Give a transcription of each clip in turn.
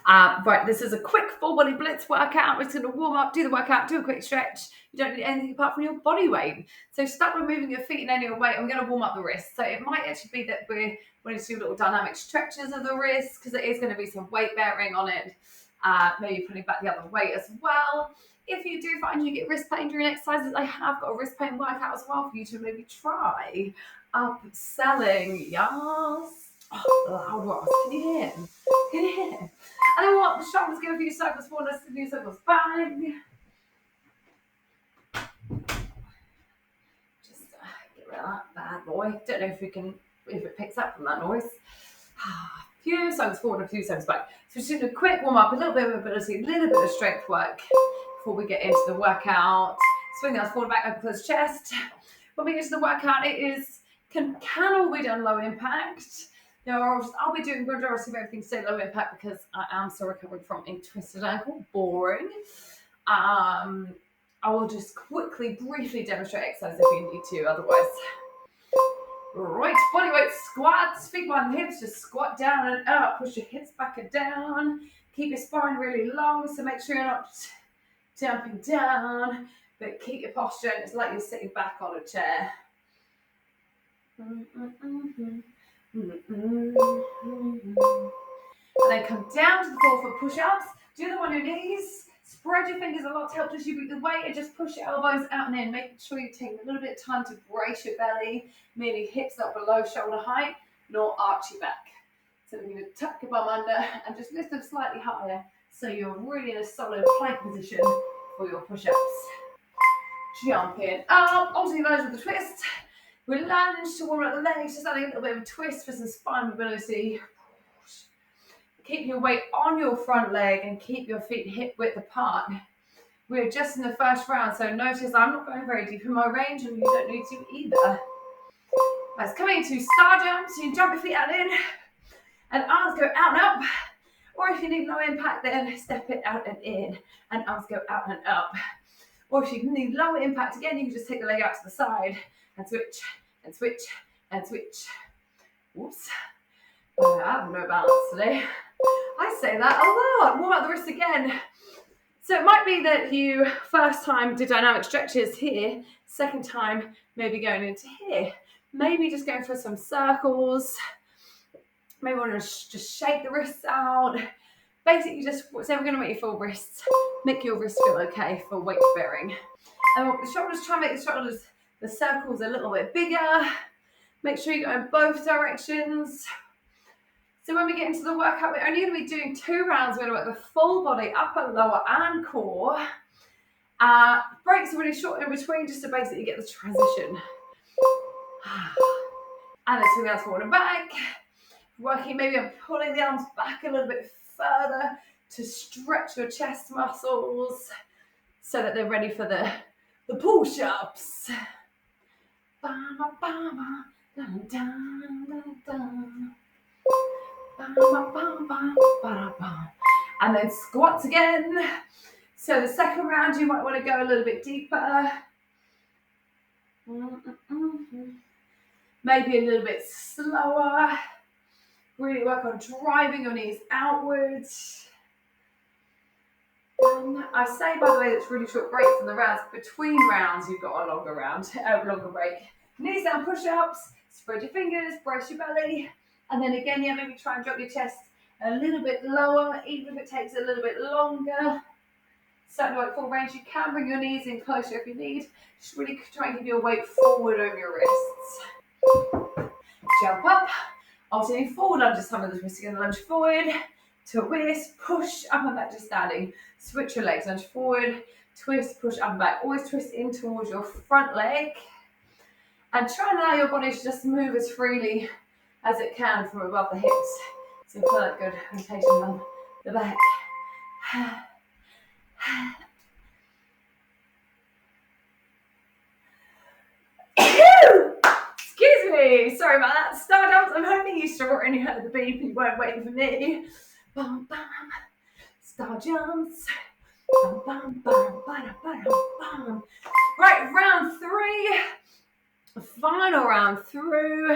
well. Right, this is a quick full body blitz workout. We're just going to warm up, do the workout, do a quick stretch. You don't need anything apart from your body weight. So start by moving your feet and any your weight. I'm going to warm up the wrists. So it might actually be that we're going to do little dynamic stretches of the wrists because it is going to be some weight bearing on it. Maybe putting back the other weight as well. If you do find you get wrist pain during exercises, I have got a wrist pain workout as well for you to maybe try. Upselling, yes. Oh, loud Ross, can you hear him? Can you hear him? And then what? The shoulders, give a few circles forward, a few circles back. Just get rid of that bad boy. Don't know if it picks up from that noise. A few circles forward, a few circles back. So just doing a quick warm up, a little bit of mobility, a little bit of strength work before we get into the workout. Swing that forward, back, open, close chest. When we get to the workout, it can all be done low impact. I'll be doing majority of everything stay low impact because I am still recovering from a twisted ankle. Boring. I will just quickly, briefly demonstrate exercise if you need to. Otherwise, right, body weight squats, feet behind the hips, just squat down and up. Push your hips back and down. Keep your spine really long, so make sure you're not jumping down, but keep your posture. It's like you're sitting back on a chair. And then come down to the floor for push-ups. Do them on your knees. Spread your fingers a lot to help distribute the weight and just push your elbows out and in. Making sure you take a little bit of time to brace your belly, meaning hips not below shoulder height, nor arch your back. So we're going to tuck your bum under and just lift them slightly higher so you're really in a solid plank position for your push-ups. Jumping up, onto those with a twist. We lunge to warm up the legs, just adding a little bit of a twist for some spine mobility. Keep your weight on your front leg and keep your feet hip width apart. We're just in the first round, so notice I'm not going very deep in my range and you don't need to either. Let's come into star jumps. You jump your feet out and in, and arms go out and up. Or if you need low impact, then step it out and in, and arms go out and up. Or if you need lower impact again, you can just take the leg out to the side and switch, and switch, and switch. Whoops. I have no balance today. I say that a lot. Warm up the wrist again. So it might be that you first time did dynamic stretches here, second time maybe going into here. Maybe just going for some circles. Maybe want to just shake the wrists out. Basically just whatever going to make you feel wrists. Make your wrists feel okay for weight bearing. And the shoulders, try and make the shoulders, the circles a little bit bigger. Make sure you go in both directions. So when we get into the workout, we're only going to be doing 2 rounds. We're going to work the full body, upper, lower, and core. Breaks are really short in between just to basically get the transition. And then swing the arms forward and back. Working maybe on pulling the arms back a little bit further to stretch your chest muscles so that they're ready for the push-ups. And then squats again. So the second round you might want to go a little bit deeper. Maybe a little bit slower. Really work on driving your knees outwards. I say, by the way, it's really short breaks in the rounds. Between rounds, you've got a longer break. Knees down push-ups. Spread your fingers, brace your belly. And then again, maybe try and drop your chest a little bit lower, even if it takes a little bit longer. Certainly like full range, you can bring your knees in closer if you need. Just really try and keep your weight forward over your wrists. Jump up. Alternating forward lunges, some of the wrists are going to lunge forward, twist, push, up and back to standing. Switch your legs, lunge forward, twist, push, up and back. Always twist in towards your front leg. And try and allow your body to just move as freely as it can from above the hips. So you feel that good rotation on the back. Excuse me, sorry about that. Star jumps, I'm hoping you saw it and you heard the beep and you weren't waiting for me. Bum, bum. Star jumps. Bum, bum, bum, bum, bum, bum. Right, round 3. Final round through.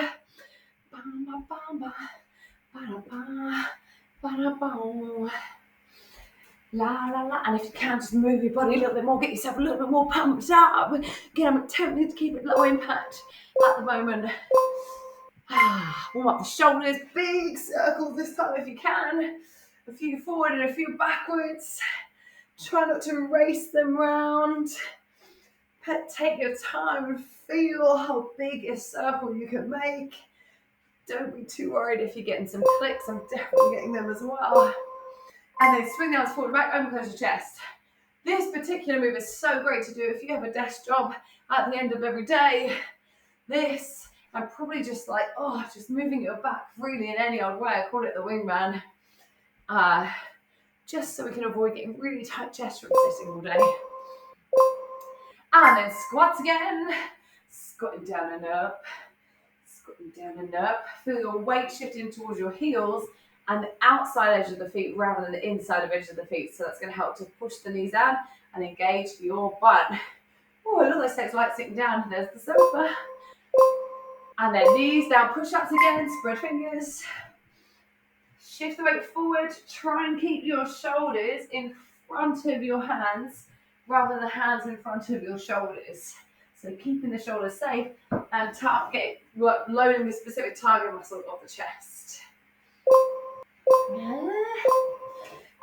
Bum, bum, bum, bum, bum, bum. Ba-da-bum. La la la, and if you can, just move your body a little bit more, get yourself a little bit more pumped up. Again, I'm attempting to keep it low impact at the moment. Warm up the shoulders, big circles this time if you can. A few forward and a few backwards. Try not to race them round. Take your time and feel how big a circle you can make. Don't be too worried if you're getting some clicks. I'm definitely getting them as well. And then swing the arms forward, back, open, close your chest. This particular move is so great to do if you have a desk job at the end of every day. This, I'm probably just like, just moving your back really in any old way. I call it the wingman. Just so we can avoid getting really tight chest from sitting all day. And then squats again. Squatting down and up. Squatting down and up. Feel your weight shifting towards your heels and the outside edge of the feet rather than the inside edge of the feet. So that's going to help to push the knees down and engage your butt. Oh, I love those legs like sitting down. There's the sofa. And then knees down, push-ups again, spread fingers. Shift the weight forward. Try and keep your shoulders in front of your hands rather than the hands in front of your shoulders. So keeping the shoulders safe and loading the specific target muscle of the chest.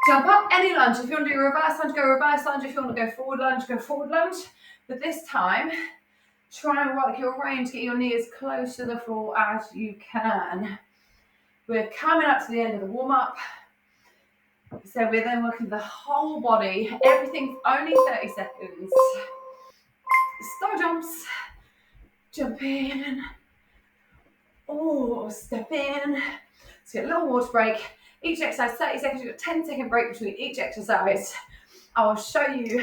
Jump up, any lunge. If you want to do a reverse lunge, go reverse lunge. If you want to go forward lunge. But this time, try and work your range, get your knee as close to the floor as you can. We're coming up to the end of the warm-up. So we're then working the whole body. Everything's only 30 seconds. Star jumps. Jump in. Step in. Let's get a little water break. Each exercise, 30 seconds. You've got a 10-second break between each exercise. I'll show you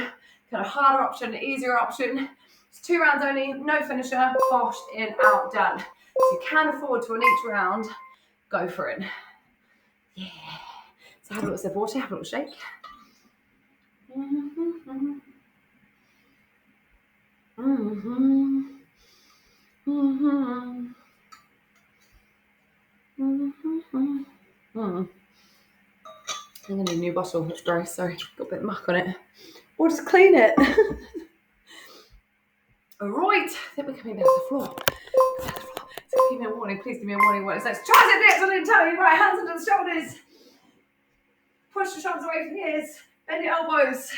kind of harder option, easier option. It's 2 rounds only, no finisher, bosh, in, out, done. So you can afford to on each round, go for it. Yeah. So have a little sip of water, have a little shake. I'm going to need a new bottle, that's gross, sorry, got a bit of muck on it. Or just clean it. Alright, I think we're coming down to the floor. So give me a warning, please give me a warning when it says tricep dips, I didn't tell you, right, hands under the shoulders. Push the shoulders away from the ears, bend your elbows,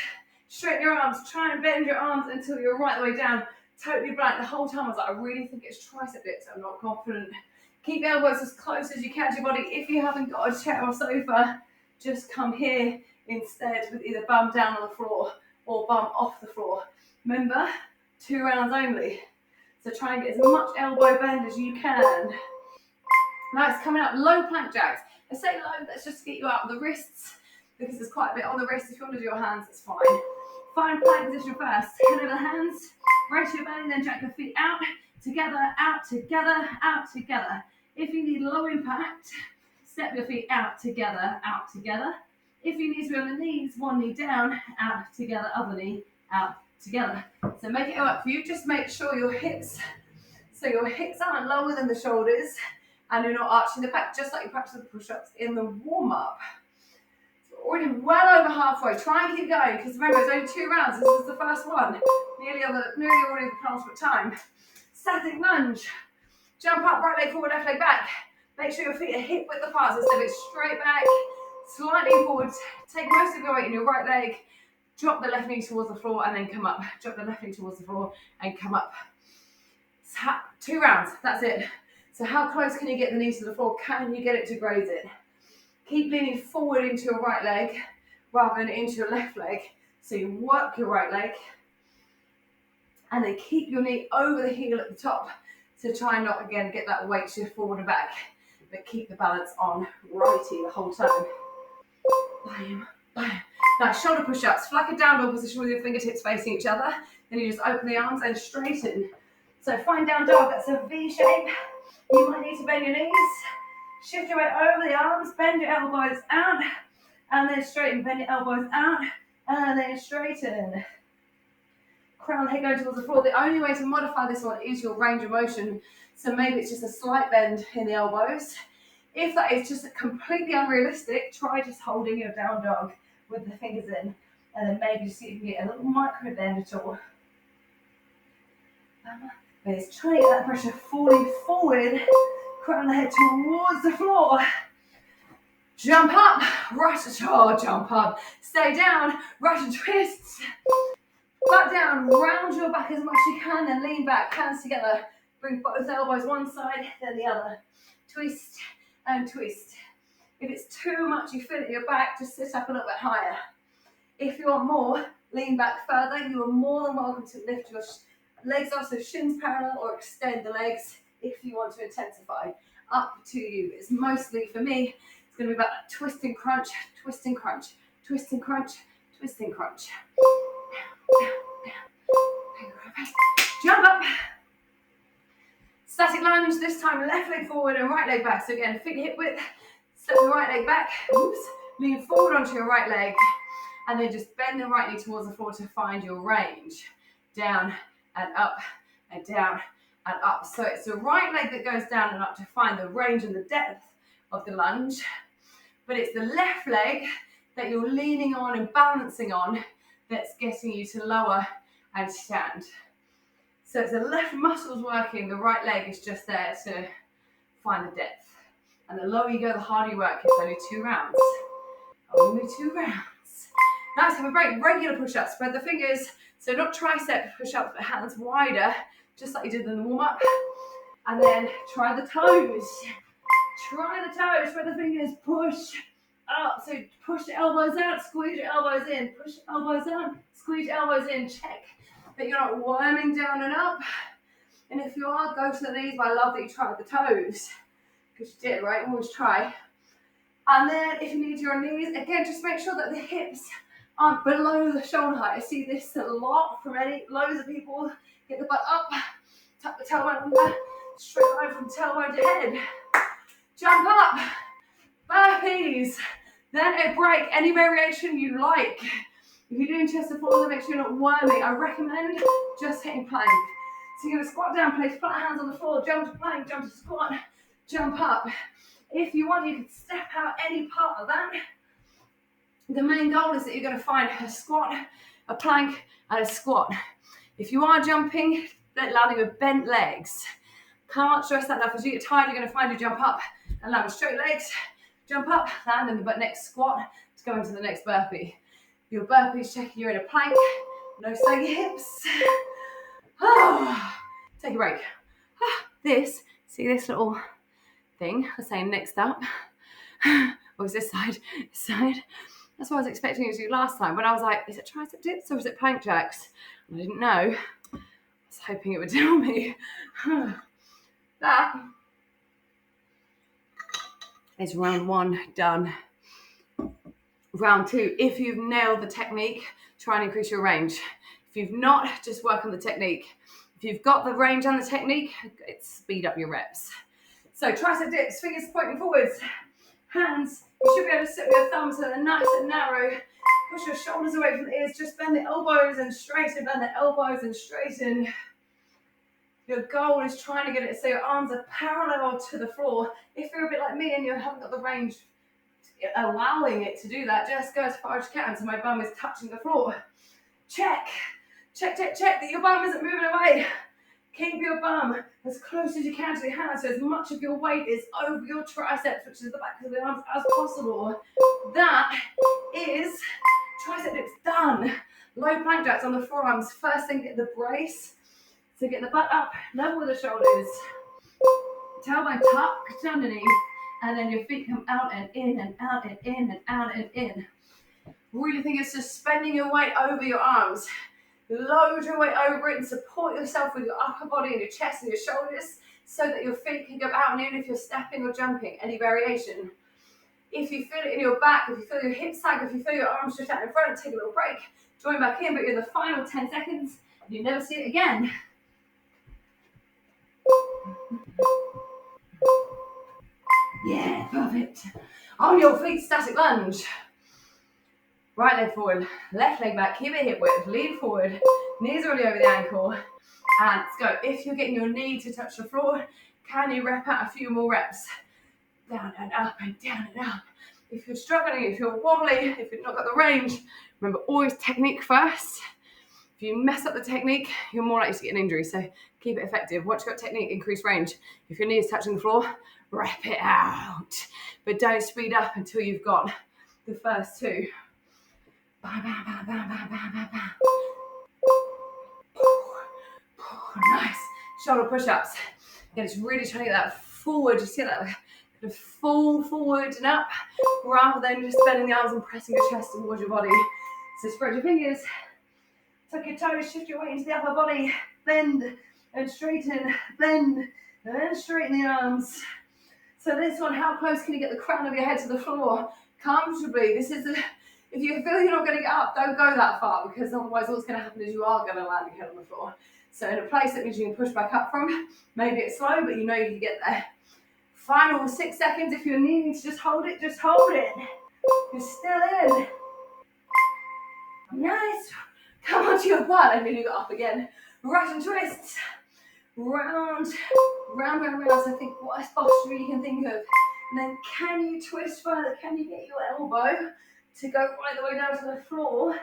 straighten your arms, try and bend your arms until you're right the way down. Totally blank, the whole time I was like, I really think it's tricep dips, I'm not confident. Keep the elbows as close as you can to your body. If you haven't got a chair or sofa, just come here instead with either bum down on the floor or bum off the floor. Remember, 2 rounds only. So try and get as much elbow bend as you can. Now it's coming up, low plank jacks. I say low, that's just to get you out of the wrists because there's quite a bit on the wrists. If you want to do your hands, it's fine. Find plank position first. Head over the hands, raise your belly, then jack your feet out, together, out, together, out, together. If you need low impact, step your feet out, together, out, together. If you need to be on the knees, one knee down, out, together, other knee, out, together. So make it work for you. Just make sure your hips aren't lower than the shoulders and you're not arching the back, just like you practice the push-ups in the warm-up. So we're already well over halfway. Try and keep going because remember, it's only 2 rounds. This is the first one. Nearly already the penultimate time. Static lunge. Jump up, right leg forward, left leg back. Make sure your feet are hip width apart, so step it straight back, slightly forward. Take most of your weight in your right leg. Drop the left knee towards the floor and then come up. Drop the left knee towards the floor and come up. 2 rounds, that's it. So how close can you get the knee to the floor? Can you get it to graze it? Keep leaning forward into your right leg rather than into your left leg. So you work your right leg and then keep your knee over the heel at the top. So try and not, again, get that weight shift forward and back, but keep the balance on righty the whole time. Bam, bam. Now, shoulder push-ups, like a down dog position with your fingertips facing each other. Then you just open the arms and straighten. So find down dog, that's a V shape. You might need to bend your knees. Shift your weight over the arms, bend your elbows out, and then straighten, bend your elbows out, and then straighten. Crown head going towards the floor. The only way to modify this one is your range of motion. So maybe it's just a slight bend in the elbows. If that is just completely unrealistic, try just holding your down dog with the fingers in, and then maybe just see if you can get a little micro bend at all. But it's trying to get that pressure falling forward, crown the head towards the floor. Jump up, jump up, stay down, Russian twists. Back down, round your back as much as you can, then lean back, hands together. Bring both elbows one side, then the other. Twist and twist. If it's too much, you feel it in your back, just sit up a little bit higher. If you want more, lean back further. You are more than welcome to lift your legs up, so shins parallel, or extend the legs if you want to intensify. Up to you. It's mostly, for me, it's going to be about that twist and crunch, twist and crunch, twist and crunch, twist and crunch. Jump up. Static lunge, this time left leg forward and right leg back. So again, feet hip width, step the right leg back, oops, lean forward onto your right leg, and then just bend the right knee towards the floor to find your range. Down and up and down and up. So it's the right leg that goes down and up to find the range and the depth of the lunge, but it's the left leg that you're leaning on and balancing on that's getting you to lower and stand. So it's the left muscles working, the right leg is just there to find the depth. And the lower you go, the harder you work. It's only 2 rounds. Only 2 rounds. Now let's have a break. Regular push-ups. Spread the fingers. So not tricep push-ups, but hands wider, just like you did in the warm-up. And then try the toes. Try the toes. Spread the fingers. Push up. So push the elbows out. Squeeze your elbows in. Push your elbows out. Squeeze your elbows in. Check that you're not worming down and up. And if you are, go to the knees. But I love that you tried the toes, because you did, right? Always try. And then if you need your knees, again, just make sure that the hips aren't below the shoulder height. I see this a lot from loads of people. Get the butt up, tuck the tailbone under, straight line from tailbone to head. Jump up, burpees, then a break, any variation you like. If you're doing chest to floor, make sure you're not worming. I recommend just hitting plank. So you're going to squat down, place flat hands on the floor, jump to plank, jump to squat, jump up. If you want, you can step out any part of that. The main goal is that you're going to find a squat, a plank, and a squat. If you are jumping, landing with bent legs. Can't stress that enough. As you get tired, you're going to find your jump up and land with straight legs. Jump up, land in the next squat to go into the next burpee. Your burpees, checking you're in a plank. No saggy hips. Take a break. See this little thing? I was saying next up. Or is this side? This side. That's what I was expecting you to do last time. But I was like, is it tricep dips or is it plank jacks? And I didn't know. I was hoping it would tell me. That is round 1 done. Round 2, if you've nailed the technique, try and increase your range. If you've not, just work on the technique. If you've got the range and the technique, it's speed up your reps. So tricep dips, fingers pointing forwards, hands, you should be able to sit with your thumbs so they're nice and narrow. Push your shoulders away from the ears, just bend the elbows and straighten, bend the elbows and straighten. Your goal is trying to get it so your arms are parallel to the floor. If you're a bit like me and you haven't got the range, allowing it to do that, just go as far as you can so my bum is touching the floor. Check that your bum isn't moving away. Keep your bum as close as you can to your hands, so as much of your weight is over your triceps, which is the back of the arms, as possible. That is tricep dips done. Low plank jacks on the forearms. First thing, get the brace. So get the butt up, level with the shoulders. Tailbone tucked underneath. And then your feet come out and in and out and in and out and in. Really think it's just spending your weight over your arms. Load your weight over it and support yourself with your upper body and your chest and your shoulders so that your feet can go out and in if you're stepping or jumping, any variation. If you feel it in your back, if you feel your hips sag, if you feel your arms stretch out in front, take a little break. Join back in, but you're in the final 10 seconds and you never see it again. Yeah, perfect. On your feet, static lunge. Right leg forward, left leg back, keep it hip width, lean forward, knees already over the ankle. And let's go. If you're getting your knee to touch the floor, can you rep out a few more reps? down and up and down and up. If you're struggling, if you're wobbly, if you've not got the range, remember always technique first. If you mess up the technique, you're more likely to get an injury. So keep it effective. Once you've got technique, increase range. If your knee is touching the floor, rep it out. But don't speed up until you've got the first two. Nice. Shoulder push-ups. Again, it's really trying to get that forward. You see that kind of fall forward and up, rather than just bending the arms and pressing your chest towards your body. So spread your fingers, tuck your toes, shift your weight into the upper body, bend and straighten, bend and straighten the arms. So this one, how close can you get the crown of your head to the floor comfortably? This is if you feel you're not going to get up, don't go that far, because otherwise what's going to happen is you are going to land your head on the floor. So in a place that means you can push back up from, maybe it's slow, but you know you can get there. Final 6 seconds. If you're needing to just hold it, just hold it. You're still in. Nice. Come onto your butt and then you go up again. Russian twists. Round, round, round, round. So think what posture you can think of. And then can you twist further? Can you get your elbow to go right the way down to the floor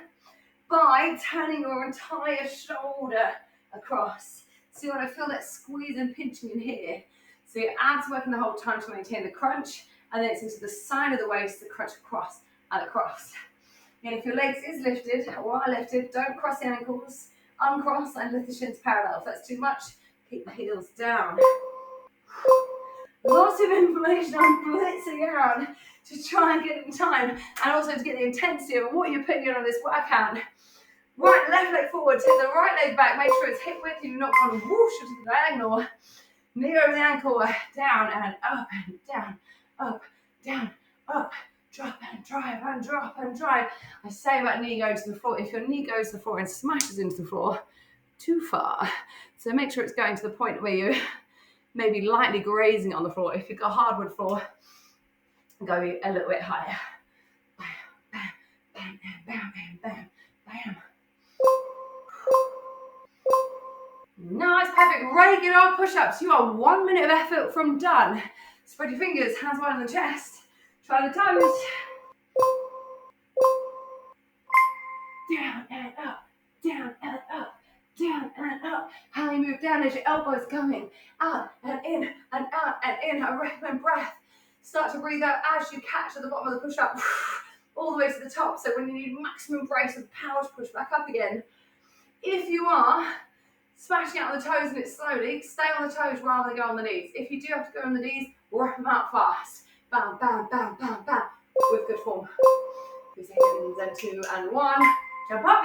by turning your entire shoulder across? So you want to feel that squeeze and pinching in here. So your abs working the whole time to maintain the crunch, and then it's into the side of the waist, the crunch across and across. And if your legs is lifted or are lifted, don't cross the ankles, uncross and lift the shins parallel. If that's too much, keep the heels down. Lots of information I'm blitzing out to try and get it in time, and also to get the intensity of what you're putting on this workout. Right, left leg forward, take the right leg back, make sure it's hip width, you're not going whoosh into the diagonal. Knee over the ankle, down and up and down, up, down, up, drop and drive and drop and drive. I say about knee going to the floor, if your knee goes to the floor and smashes into the floor, too far. So make sure it's going to the point where you're maybe lightly grazing on the floor. If you've got hardwood floor, go a little bit higher. Bam, bam, bam, bam, bam, bam, bam. Nice, perfect. Regular push-ups. You are 1 minute of effort from done. Spread your fingers, hands wide on the chest. Try the toes. Down and up, down and up, down and up. How you move down as your elbows going out and in and out and in. I recommend breath. Start to breathe out as you catch at the bottom of the push-up, all the way to the top. So when you need maximum brace with power to push back up again. If you are smashing out on the toes and it's slowly, stay on the toes rather than go on the knees. If you do have to go on the knees, wrap them out fast. Bam, bam, bam, bam, bam. With good form. 2 seconds and 2 and 1. Jump up.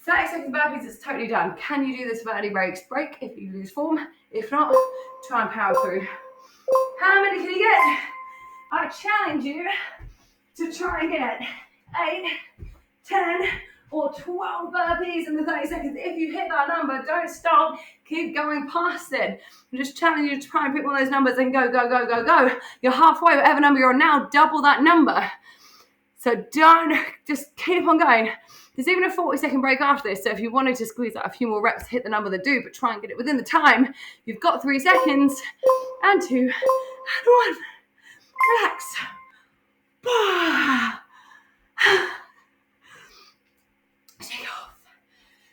30 seconds burpees, it's totally done. Can you do this without any breaks? Break if you lose form. If not, try and power through. How many can you get? I challenge you to try and get 8, 10, or 12 burpees in the 30 seconds. If you hit that number, don't stop. Keep going past it. I'm just challenging you to try and pick one of those numbers and go, go, go, go, go. You're halfway, whatever number you're on now, double that number. So don't, just keep on going. There's even a 40-second break after this, so if you wanted to squeeze out a few more reps, hit the number that do, but try and get it within the time. You've got 3 seconds, and 2, and 1. Relax.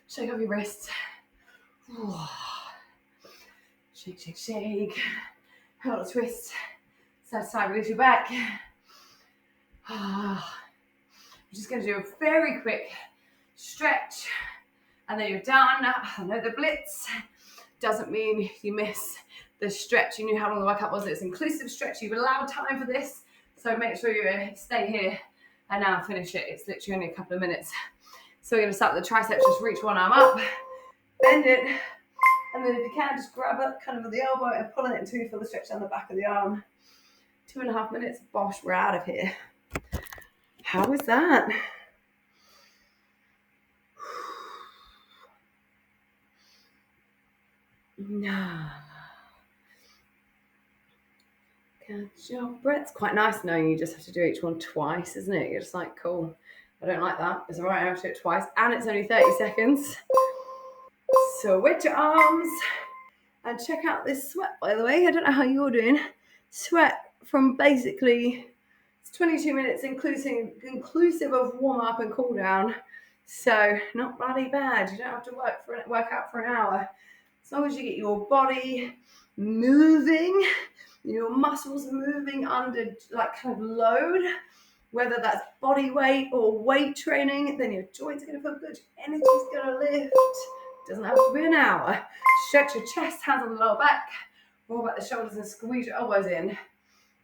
Shake off your wrists. Shake, shake, shake. Hold a twist. Side to side, release your back. I'm just going to do a very quick stretch. And then you're done. I know the Blitz doesn't mean you miss the stretch. You knew how long the workout was. It's inclusive stretch. You've allowed time for this. So make sure you stay here and now finish it. It's literally only a couple of minutes. So we're going to start with the triceps. Just reach one arm up, bend it, and then if you can, just grab it kind of with the elbow and pull it until you feel the stretch down the back of the arm. 2.5 minutes. Bosh, we're out of here. How was that? No. Catch your breath. It's quite nice knowing you just have to do each one twice, isn't it? You're just like, cool. I don't like that. It's all right, I have to do it twice. And it's only 30 seconds. Switch your arms. And check out this sweat, by the way. I don't know how you're doing. Sweat from basically, it's 22 minutes inclusive of warm up and cool down. So not bloody bad. You don't have to work out for an hour. As long as you get your body moving, your muscles moving under like kind of load, whether that's body weight or weight training, then your joints are going to feel good, your energy's going to lift. Doesn't have to be an hour. Stretch your chest, hands on the lower back, roll back the shoulders and squeeze your elbows in.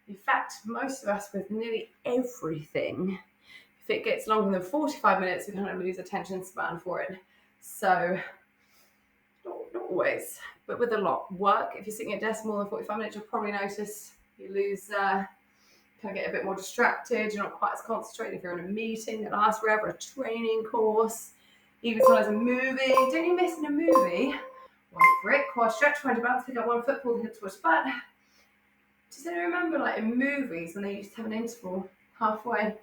In fact, most of us with nearly everything, if it gets longer than 45 minutes, we kind of lose attention span for it. So, not always, but with a lot. Work, if you're sitting at a desk more than 45 minutes, you'll probably notice you lose, kind of get a bit more distracted. You're not quite as concentrated. If you're in a meeting that lasts forever, a training course, even sometimes a movie. Don't you miss in a movie? Wait for it, quad stretch, find your balance, pick up one foot, pull the hip towards the butt. Does anyone remember, like in movies, when they used to have an interval halfway?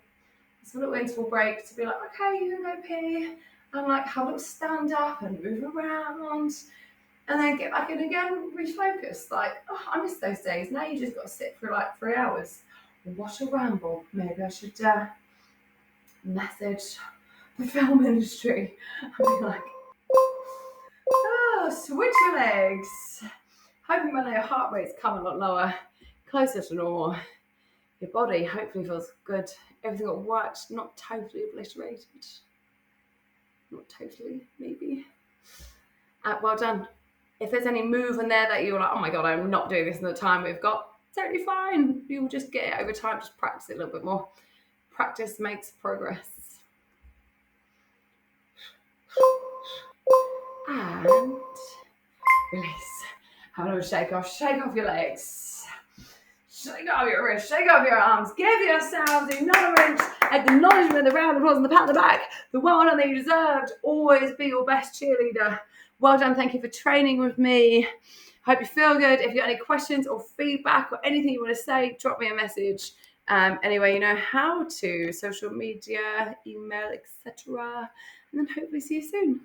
It's a little interval break to be like, okay, you can go pee, and like have a little stand up and move around, and then get back in again, refocus. Like, oh, I miss those days. Now you just got to sit for like 3 hours. What a ramble. Maybe I should message the film industry. I'd be like, oh, switch your legs. Hoping when your heart rate's come a lot lower, closer to normal. Your body hopefully feels good. Everything got worked, not totally obliterated. Not totally, maybe. Well done. If there's any move in there that you're like, oh my God, I'm not doing this in the time we've got, totally fine. You'll just get it over time. Just practice it a little bit more. Practice makes progress. And release. Have a little shake off your legs. Shake off your wrists, shake off your arms. Give yourselves acknowledgement, the round of applause and the pat on the back. The well done that you deserved. Always be your best cheerleader. Well done. Thank you for training with me. Hope you feel good. If you've got any questions or feedback or anything you want to say, drop me a message. Anyway, you know how to. Social media, email, etc. And then hopefully see you soon.